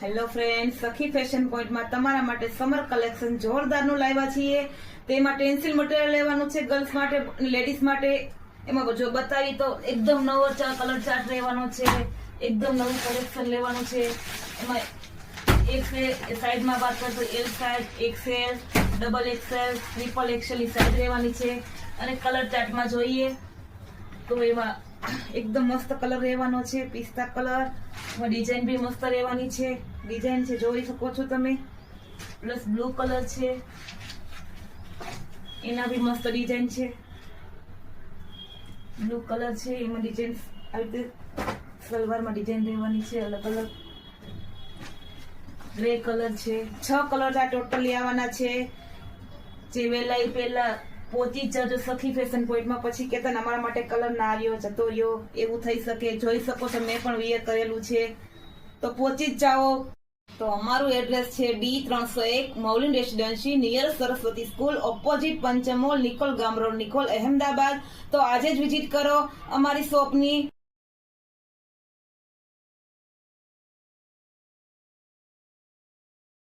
Hello friends, સખી fashion પોઈન્ટમાં તમારા માટે સમર કલેક્શન જોરદારનું લાવ્યા છીએ. તેમાં ટેન્સિલ મટીરિયલ લેવાનું છે ગર્લ્સ માટે, લેડીઝ માટે. એમાં જો બતાવી તો એકદમ નવો કલર ચાર્ટ લેવાનો છે, એકદમ નવું કલેક્શન લેવાનું છે. એમાં એક સાઈડમાં વાત કરતો L size, XL, double XL, triple XL ની સાઈઝ લેવાની છે. અને કલર ચાર્ટમાં જોઈએ તો એમાં એકદમ મસ્ત કલર રહેવાનો છે, પિસ્તા કલર. ડિઝાઇન બી મસ્ત રહેવાની છે, ડિઝાઇન છે જોઈ શકો છો તમે. પ્લસ બ્લુ કલર છે, એના બી મસ્ત ડિઝાઇન છે. બ્લુ કલર છે, એમાં ડિઝાઇન આવી રીતે સલવારમાં ડિઝાઇન રહેવાની છે અલગ અલગ. ગ્રે કલર છે, 6 કલર આ ટોટલી આવવાના છે. જે વેલા પહેલા પહોંચી જજો સખી ફેશન પોઈન્ટમાં, પછી કેતા અમારા માટે કલર ના આવ્યો, જતો રહ્યો, એવું થઈ શકે. જોઈ શકો છો મેં પણ વિયર કરેલું છે, તો પહોંચી જ જાઓ. તો અમારું એડ્રેસ છે D301 Maulin residency near Saraswati school, opposite Panch mall, Nikol ગામ રોડ, નિકોલ, અહેમદાબાદ. તો આજે જ વિઝિટ કરો અમારી શોપની.